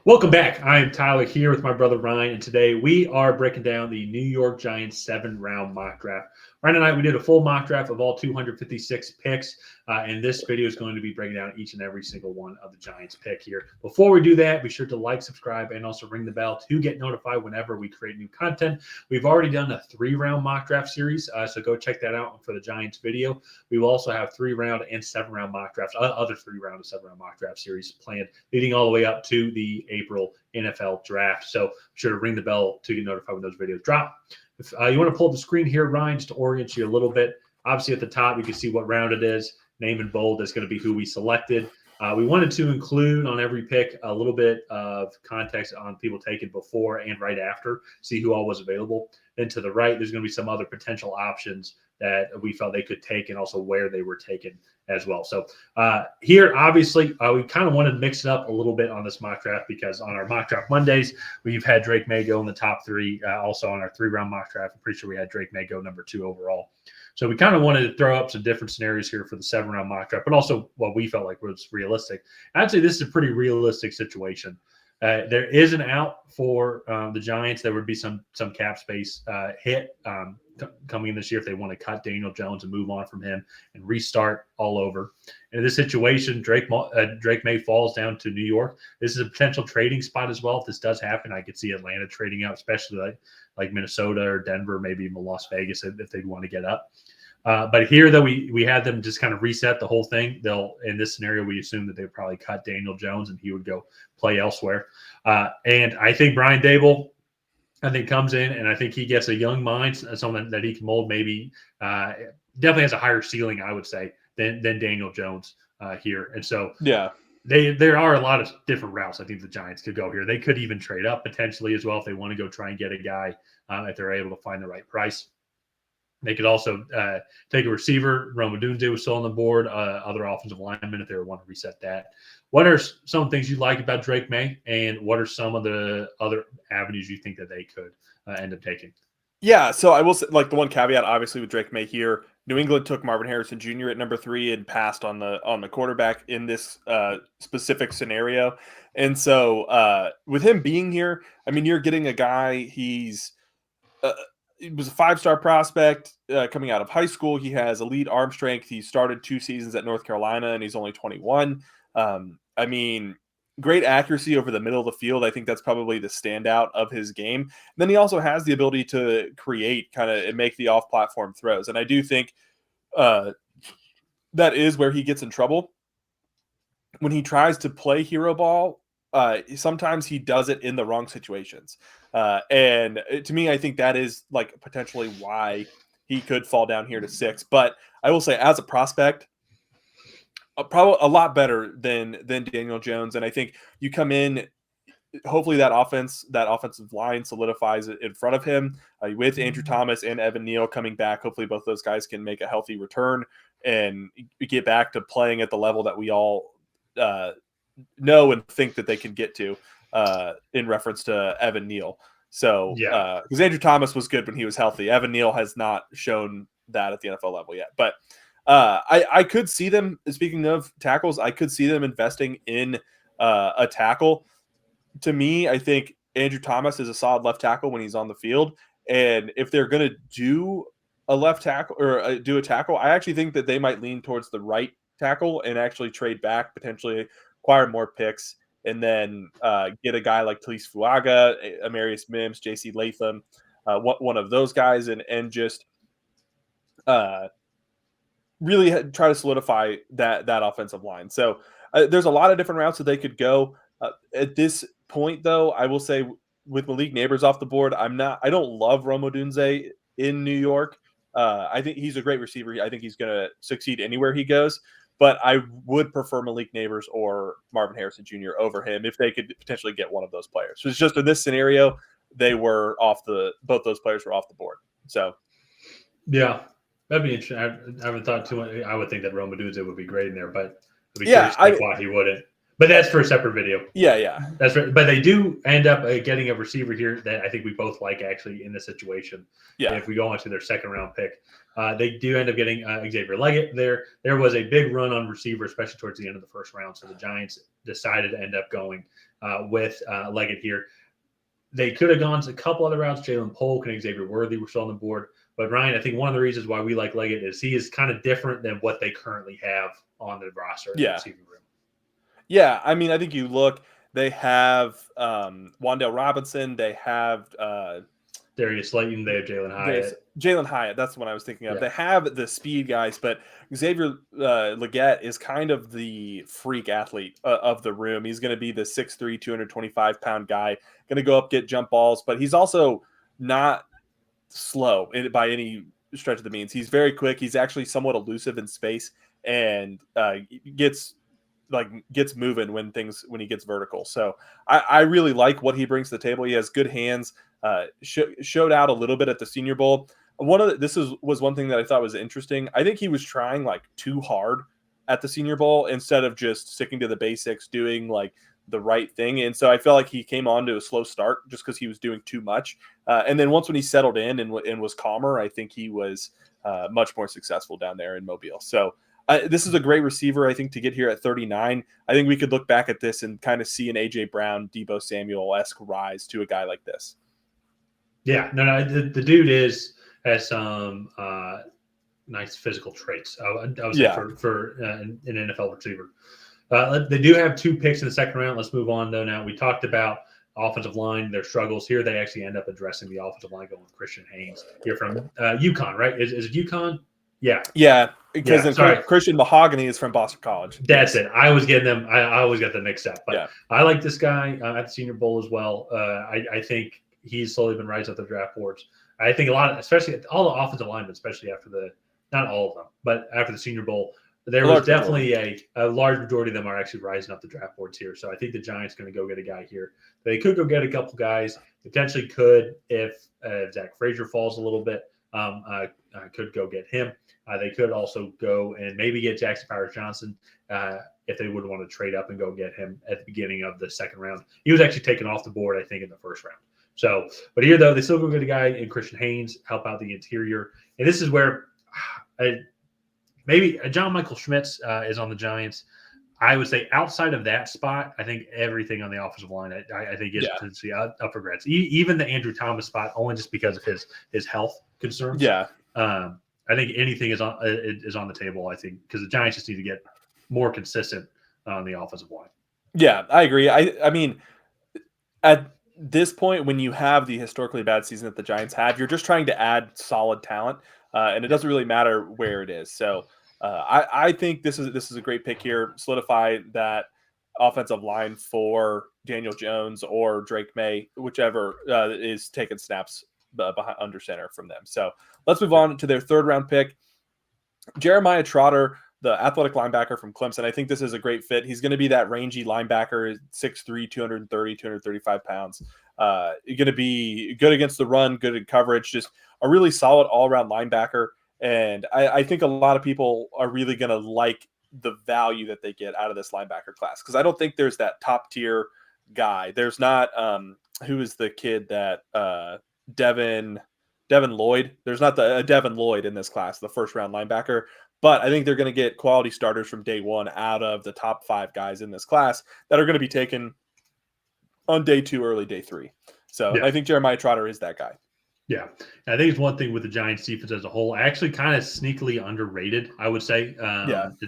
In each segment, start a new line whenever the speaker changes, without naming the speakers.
Welcome back. I am Tyler here with my brother Ryan, and today we are breaking down the New York Giants 7 round mock draft. Ryan and I, we did a full mock draft of all 256 picks, and this video is going to be breaking down each and every single one of the Giants pick here. Before we do that, be sure to like, subscribe, and also ring the bell to get notified whenever we create new content. We've already done a 3 round mock draft series, so go check that out for the Giants video. We will also have 3 round and 7 round mock drafts, other 3 round and 7 round mock draft series planned, leading all the way up to the April NFL draft. So be sure to ring the bell to get notified when those videos drop. If you want to pull up the screen here, Ryan, just to orient you a little bit. Obviously, at the top, you can see what round it is. Name in bold, that's going to be who we selected. We wanted to include on every pick a little bit of context on people taken before and right after, see who all was available. Then to the right, there's going to be some other potential options that we felt they could take and also where they were taken as well. So here, obviously, we kind of wanted to mix it up a little bit on this mock draft because on our mock draft Mondays, we've had Drake May go in the top three. Also on our 3 round mock draft, I'm pretty sure we had Drake May go number 2 overall. So we kind of wanted to throw up some different scenarios here for the 7 round mock draft, but also what we felt like was realistic. I'd say this is a pretty realistic situation. There is an out for the Giants. There would be some cap space hit coming in this year if they want to cut Daniel Jones and move on from him and restart all over. And in this situation, Drake May falls down to New York. This is a potential trading spot as well. If this does happen, I could see Atlanta trading out, especially like Minnesota or Denver, maybe even Las Vegas if they want to get up. But here, though, we had them just kind of reset the whole thing. They'll, in this scenario, we assume that they would probably cut Daniel Jones and he would go play elsewhere. And I think Brian Dable, I think, comes in and I think he gets a young mind, someone that he can mold. Maybe definitely has a higher ceiling, I would say, than Daniel Jones here. And so,
Yeah.
there are a lot of different routes I think the Giants could go here. They could even trade up potentially as well if they want to go try and get a guy if they're able to find the right price. They could also take a receiver. Rome Odunze was still on the board. Other offensive linemen if they want to reset that. What are some things you like about Drake May, and what are some of the other avenues you think that they could end up taking?
Yeah, so I will say, like, the one caveat, obviously, with Drake May here, New England took Marvin Harrison Jr. at number 3 and passed on the quarterback in this specific scenario. And so with him being here, I mean, you're getting a guy. Uh, he was a 5-star prospect coming out of high school. He has elite arm strength. He started 2 seasons at North Carolina, and he's only 21. I mean, great accuracy over the middle of the field. I think that's probably the standout of his game. And then he also has the ability to create kind of and make the off-platform throws. And I do think uh, that is where he gets in trouble when he tries to play hero ball. Sometimes he does it in the wrong situations. And to me, I think that is like potentially why he could fall down here to 6. But I will say, as a prospect, probably a lot better than Daniel Jones. And I think you come in, hopefully that offensive line solidifies it in front of him with Andrew Thomas and Evan Neal coming back. Hopefully both those guys can make a healthy return and get back to playing at the level that we all know and think that they can get to in reference to Evan Neal. So because Andrew Thomas was good when he was healthy, Evan Neal has not shown that at the NFL level yet. But I could see them, speaking of tackles, I could see them investing in a tackle. To me, I think Andrew Thomas is a solid left tackle when he's on the field. And if they're going to do a left tackle or do a tackle, I actually think that they might lean towards the right tackle and actually trade back, potentially acquire more picks, and then get a guy like Talise Fuaga, Amarius Mims, J.C. Latham, one of those guys, and just really try to solidify that offensive line. So there's a lot of different routes that they could go. At this point, though, I will say with Malik Neighbors off the board, I don't love Rome Odunze in New York. I think he's a great receiver. I think he's going to succeed anywhere he goes. But I would prefer Malik Neighbors or Marvin Harrison Jr. over him if they could potentially get one of those players. So it's just in this scenario, both those players were off the board. So
Yeah, that'd be interesting. I haven't thought too much. I would think that Rome Odunze would be great in there, but I'd be
yeah,
curious to think why he wouldn't. But that's for a separate video.
Yeah.
That's right. But they do end up getting a receiver here that I think we both like actually in this situation.
Yeah.
If we go on to their second round pick, they do end up getting Xavier Leggett there. There was a big run on receiver, especially towards the end of the first round. So the Giants decided to end up going with Leggett here. They could have gone to a couple other routes. Jalen Polk and Xavier Worthy were still on the board. But Ryan, I think one of the reasons why we like Leggett is he is kind of different than what they currently have on the roster in the receiving room.
Yeah, I mean, I think you look, they have Wan'Dale Robinson, they have
Darius Slayton, they have Jalen Hyatt.
Jalen Hyatt, that's what I was thinking of.
Yeah.
They have the speed guys, but Xavier Leggett is kind of the freak athlete of the room. He's going to be the 6'3", 225-pound guy, going to go up, get jump balls, but he's also not slow by any stretch of the means. He's very quick. He's actually somewhat elusive in space and gets moving when he gets vertical. So I really like what he brings to the table. He has good hands. Showed out a little bit at the Senior Bowl. Was one thing that I thought was interesting. I think he was trying like too hard at the Senior Bowl instead of just sticking to the basics, doing like the right thing. And so I felt like he came on to a slow start just because he was doing too much. And then once when he settled in and was calmer, I think he was much more successful down there in Mobile. So this is a great receiver, I think, to get here at 39. I think we could look back at this and kind of see an A.J. Brown, Deebo Samuel-esque rise to a guy like this.
Yeah, no, the dude has some nice physical traits. I would say for an NFL receiver. They do have 2 picks in the second round. Let's move on, though. Now, we talked about offensive line, their struggles. Here, they actually end up addressing the offensive line going with Christian Haynes here from UConn, right? Is it UConn? Yeah.
Yeah, because Christian Mahogany is from Boston College.
That's it. I was getting them. I always got them mixed up. But I like this guy at the Senior Bowl as well. I think he's slowly been rising up the draft boards. I think a lot, especially all the offensive linemen, especially after not all of them, but after the Senior Bowl, there was definitely a large majority of them are actually rising up the draft boards here. So I think the Giants are going to go get a guy here. They could go get a couple guys. Potentially could if Zach Frazier falls a little bit. Could go get him. They could also go and maybe get Jackson Powers Johnson if they would want to trade up and go get him at the beginning of the second round. He was actually taken off the board, I think, in the first round. So, but here, though, they still go get a guy in Christian Haynes, help out the interior. And this is where maybe John Michael Schmitz is on the Giants. I would say outside of that spot, I think everything on the offensive line, I think is potentially up for grabs. Even the Andrew Thomas spot, only just because of his health concerns.
Yeah.
I think anything is on the table, I think, because the Giants just need to get more consistent on the offensive line.
Yeah, I agree. I mean, at this point, when you have the historically bad season that the Giants have, you're just trying to add solid talent, and it doesn't really matter where it is. So I think this is a great pick here. Solidify that offensive line for Daniel Jones or Drake May, whichever is taking snaps behind under center from them. So let's move on to their third round pick, Jeremiah Trotter, the athletic linebacker from Clemson. I think this is a great fit. He's going to be that rangy linebacker, 6'3", 230, 235 pounds. You're going to be good against the run, good in coverage, just a really solid all-around linebacker. And I think a lot of people are really going to like the value that they get out of this linebacker class, because I don't think there's that top-tier guy. There's not who is the kid that Devin Lloyd. There's not a Devin Lloyd in this class, the first-round linebacker. But I think they're going to get quality starters from day one out of the top 5 guys in this class that are going to be taken on day 2, early day 3. So I think Jeremiah Trotter is that guy.
Yeah. And I think it's one thing with the Giants defense as a whole, actually kind of sneakily underrated, I would say,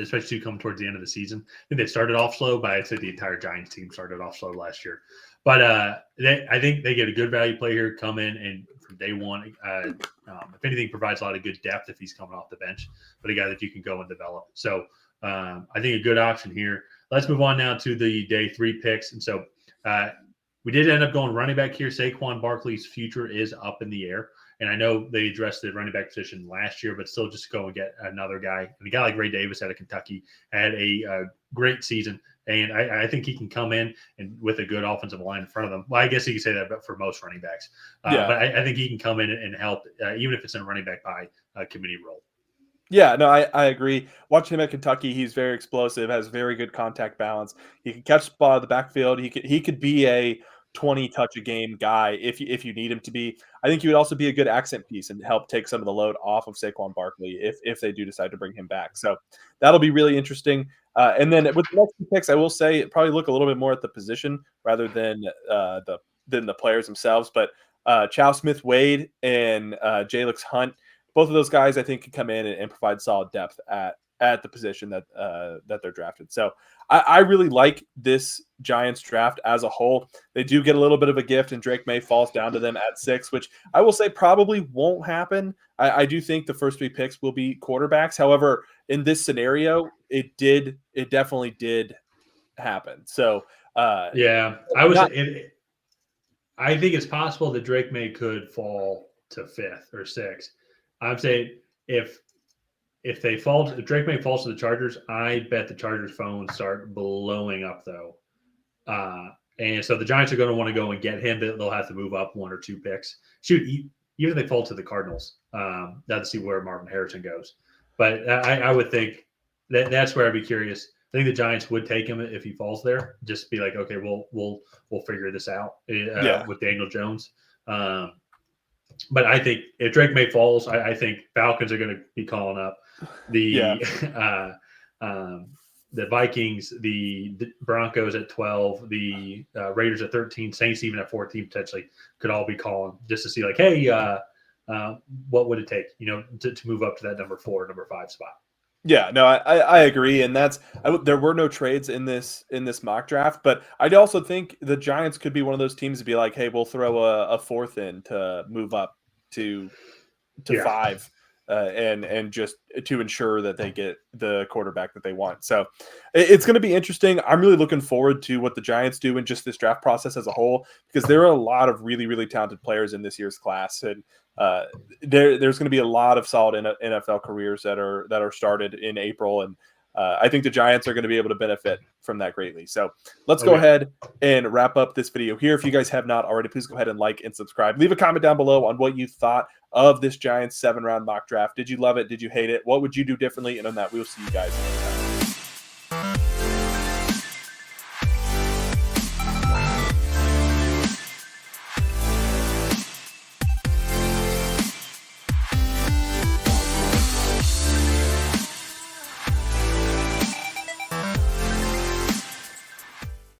especially coming towards the end of the season. I think they started off slow, but I'd say the entire Giants team started off slow last year. But I think they get a good value play here, come in and from day one, if anything, provides a lot of good depth if he's coming off the bench, but a guy that you can go and develop. So I think a good option here. Let's move on now to the day 3 picks. And so we did end up going running back here. Saquon Barkley's future is up in the air. And I know they addressed the running back position last year, but still just go and get another guy. And a guy like Ray Davis out of Kentucky had a great season. And I think he can come in and with a good offensive line in front of them. Well, I guess you could say that for most running backs. But I think he can come in and help, even if it's in a running back by committee role.
Yeah, no, I agree. Watching him at Kentucky, he's very explosive, has very good contact balance. He can catch the ball out of the backfield. He could be a 20 touch a game guy if you need him to be. I think he would also be a good accent piece and help take some of the load off of Saquon Barkley if they do decide to bring him back. So that'll be really interesting. And then with the next two picks, I will say probably look a little bit more at the position rather than the players themselves. But Chow Smith Wade and Jalix Hunt, both of those guys I think can come in and provide solid depth at the position that they're drafted. So I really like this Giants draft as a whole. They do get a little bit of a gift, and Drake May falls down to them at 6, which I will say probably won't happen. I do think the first 3 picks will be quarterbacks. However, in this scenario, it definitely did happen. So
Yeah,
not
I think it's possible that Drake May could fall to 5th or 6th. I'm saying if if Drake May falls to the Chargers, I bet the Chargers phones start blowing up though. And so the Giants are going to want to go and get him. They'll have to move up 1 or 2 picks. Shoot, even if they fall to the Cardinals, that's see where Marvin Harrison goes. But I would think that's where I'd be curious. I think the Giants would take him if he falls there. Just be like, okay, we'll figure this out
yeah.
with Daniel Jones. But I think if Drake May falls, I think Falcons are going to be calling up
Yeah.
the the Vikings, the Broncos at 12, the Raiders at 13, Saints even at 14 potentially could all be calling just to see like, hey, what would it take, to move up to that number 4, number 5 spot.
Yeah, no, I agree, and there were no trades in this mock draft, but I also think the Giants could be one of those teams to be like, hey, we'll throw a 4th in to move up to
Yeah.
5, and just to ensure that they get the quarterback that they want. So it's going to be interesting. I'm really looking forward to what the Giants do in just this draft process as a whole, because there are a lot of really, really talented players in this year's class, and there's going to be a lot of solid NFL careers that are started in April, and I think the Giants are going to be able to benefit from that greatly. So let's go ahead and wrap up this video here. If you guys have not already, please go ahead and like and subscribe. Leave a comment down below on what you thought of this Giants 7-round mock draft. Did you love it? Did you hate it? What would you do differently? And on that, we'll see you guys